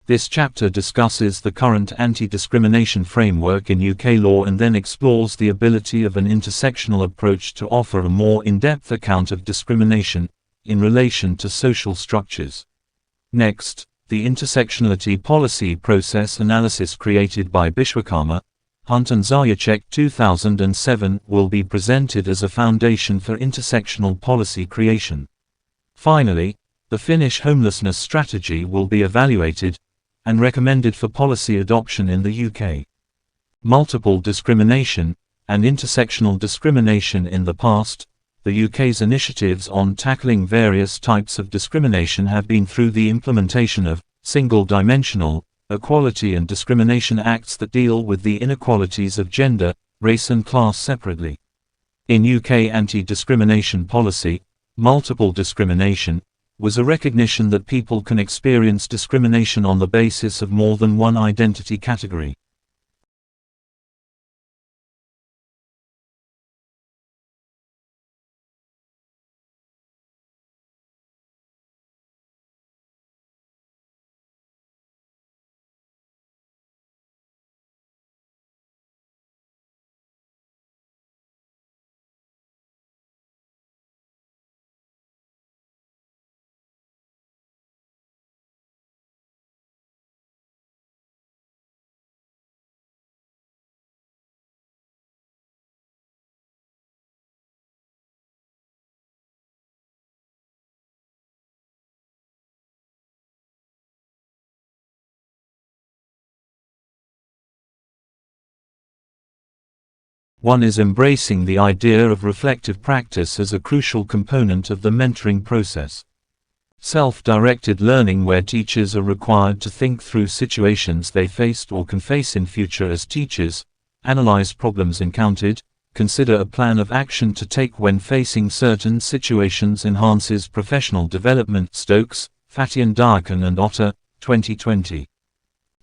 This chapter discusses the current anti-discrimination framework in UK law and then explores the ability of an intersectional approach to offer a more in-depth account of discrimination in relation to social structures. Next, the intersectionality policy process analysis created by Bishwakarma, Hunt and Zajac 2007 will be presented as a foundation for intersectional policy creation. Finally, the Finnish homelessness strategy will be evaluated and recommended for policy adoption in the UK. Multiple discrimination and intersectional discrimination in the past. The UK's initiatives on tackling various types of discrimination have been through the implementation of single-dimensional equality and discrimination acts that deal with the inequalities of gender, race and class separately. In UK anti-discrimination policy, multiple discrimination was a recognition that people can experience discrimination on the basis of more than one identity category. One is embracing the idea of reflective practice as a crucial component of the mentoring process. Self-directed learning, where teachers are required to think through situations they faced or can face in future as teachers, analyze problems encountered, consider a plan of action to take when facing certain situations, enhances professional development. Stokes, Fathian Diakin and Otter, 2020.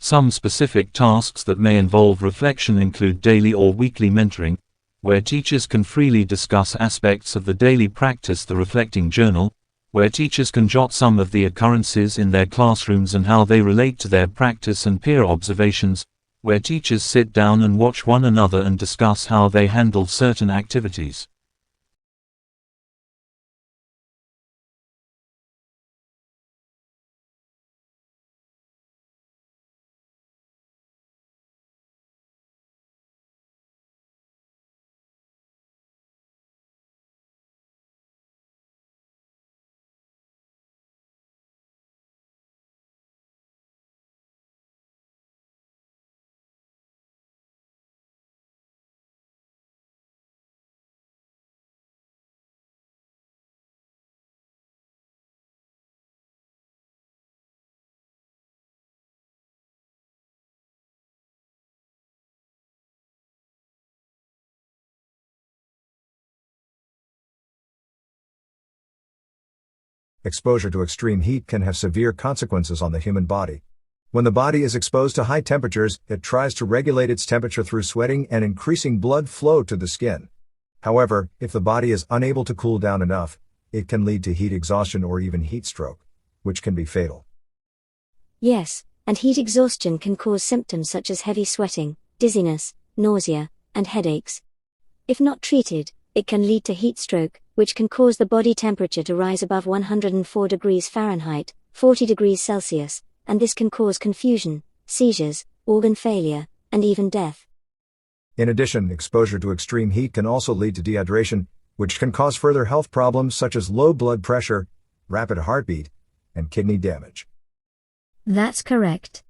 Some specific tasks that may involve reflection include daily or weekly mentoring, where teachers can freely discuss aspects of the daily practice. The reflecting journal, where teachers can jot some of the occurrences in their classrooms and how they relate to their practice. And peer observations, where teachers sit down and watch one another and discuss how they handle certain activities. Exposure to extreme heat can have severe consequences on the human body. When the body is exposed to high temperatures, it tries to regulate its temperature through sweating and increasing blood flow to the skin. However, if the body is unable to cool down enough, it can lead to heat exhaustion or even heat stroke, which can be fatal. Yes, and heat exhaustion can cause symptoms such as heavy sweating, dizziness, nausea, and headaches. If not treated, it can lead to heat stroke, which can cause the body temperature to rise above 104 degrees Fahrenheit, 40 degrees Celsius, and this can cause confusion, seizures, organ failure, and even death. In addition, exposure to extreme heat can also lead to dehydration, which can cause further health problems such as low blood pressure, rapid heartbeat, and kidney damage. That's correct.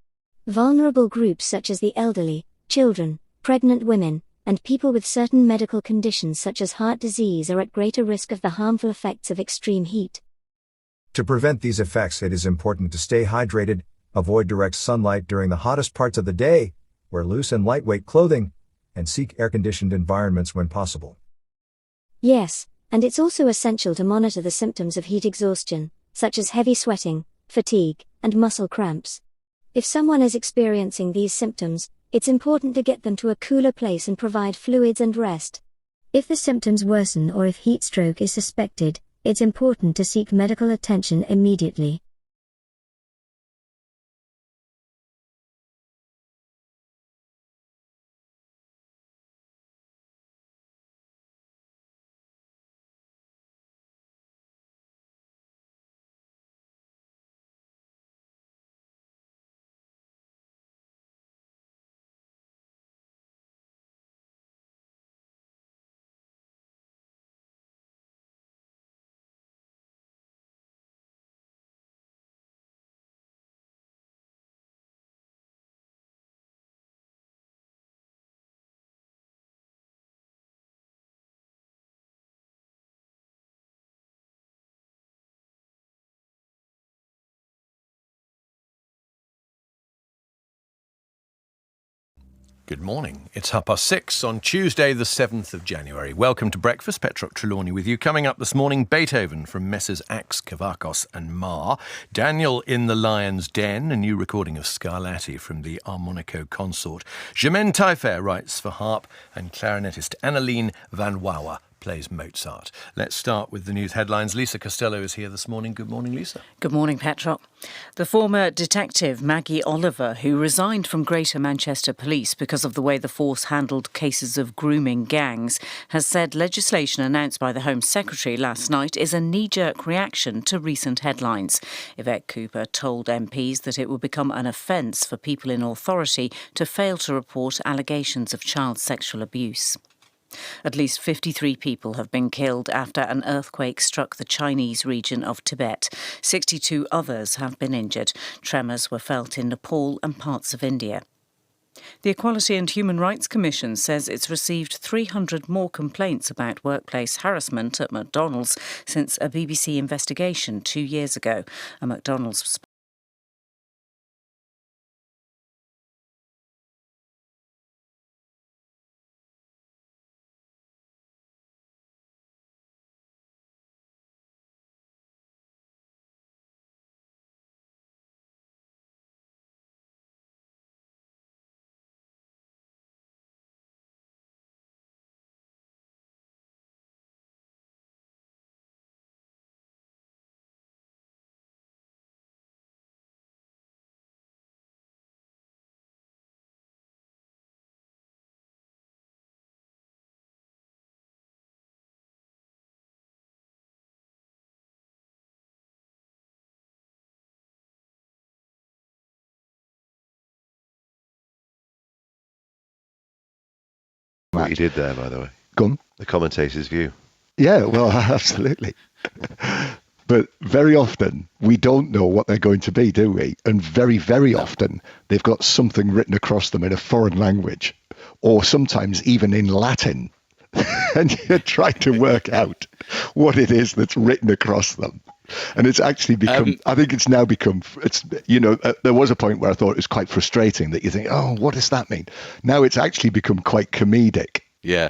Vulnerable groups such as the elderly, children, pregnant women, and people with certain medical conditions such as heart disease are at greater risk of the harmful effects of extreme heat. To prevent these effects, it is important to stay hydrated, avoid direct sunlight during the hottest parts of the day, wear loose and lightweight clothing, and seek air-conditioned environments when possible. Yes, and it's also essential to monitor the symptoms of heat exhaustion, such as heavy sweating, fatigue, and muscle cramps. If someone is experiencing these symptoms, it's important to get them to a cooler place and provide fluids and rest. If the symptoms worsen or if heat stroke is suspected, it's important to seek medical attention immediately. Good morning. It's 6:30 on Tuesday, the 7th of January. Welcome to Breakfast. Petrok Trelawney with you. Coming up this morning, Beethoven from Messrs. Axe, Kavakos and Marr. Daniel in the Lion's Den, a new recording of Scarlatti from the Harmonico Consort. Germaine Taillefer writes for harp, and clarinetist Anneline Van Wawa plays Mozart. Let's start with the news headlines. Lisa Costello is here this morning. Good morning, Lisa. Good morning, Petrok. The former detective Maggie Oliver, who resigned from Greater Manchester Police because of the way the force handled cases of grooming gangs, has said legislation announced by the Home Secretary last night is a knee-jerk reaction to recent headlines. Yvette Cooper told MPs that it will become an offence for people in authority to fail to report allegations of child sexual abuse. At least 53 people have been killed after an earthquake struck the Chinese region of Tibet. 62 others have been injured. Tremors were felt in Nepal and parts of India. The Equality and Human Rights Commission says it's received 300 more complaints about workplace harassment at McDonald's since a BBC investigation 2 years ago. A McDonald's What you did there, by the way. Gone. The commentator's view. Yeah, well, absolutely. But very often we don't know what they're going to be, do we? And very, very often they've got something written across them in a foreign language, or sometimes even in Latin. And you're trying to work out what it is that's written across them. And it's actually become, I think it's now become, there was a point where I thought it was quite frustrating that you think, oh, what does that mean? Now it's actually become quite comedic. Yeah.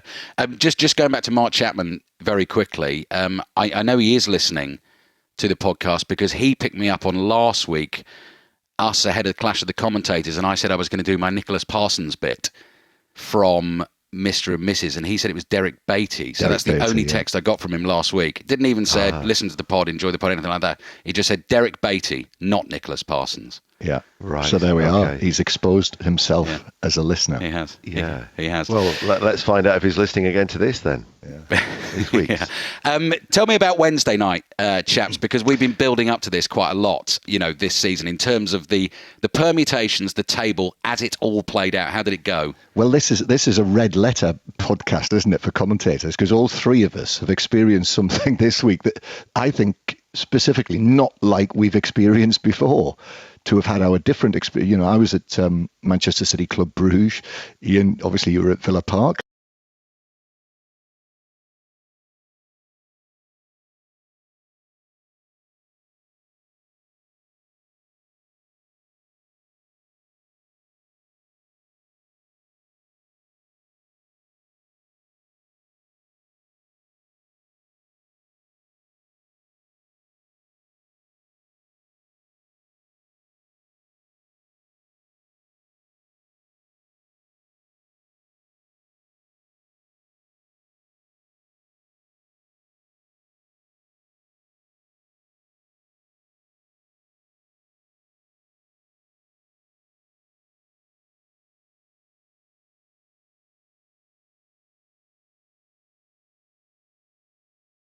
Just going back to Mark Chapman very quickly, I know he is listening to the podcast because he picked me up on last week, us ahead of the Clash of the Commentators, and I said I was going to do my Nicholas Parsons bit from Mr. and Mrs. and he said it was Derek Beatty. So that's the only text I got from him last week. Didn't even say listen to the pod, enjoy the pod, anything like that. He just said Derek Beatty, not Nicholas Parsons. Yeah, right. So there we are. He's exposed himself as a listener. He has. Yeah, he has. Well, let's find out if he's listening again to this then. Yeah. These weeks. Tell me about Wednesday night, chaps, because we've been building up to this quite a lot, this season in terms of the permutations, the table as it all played out. How did it go? Well, this is a red letter podcast, isn't it, for commentators? Because all three of us have experienced something this week that I think specifically not like we've experienced before. To have had our different experience. I was at Manchester City Club Bruges. Ian, obviously you were at Villa Park.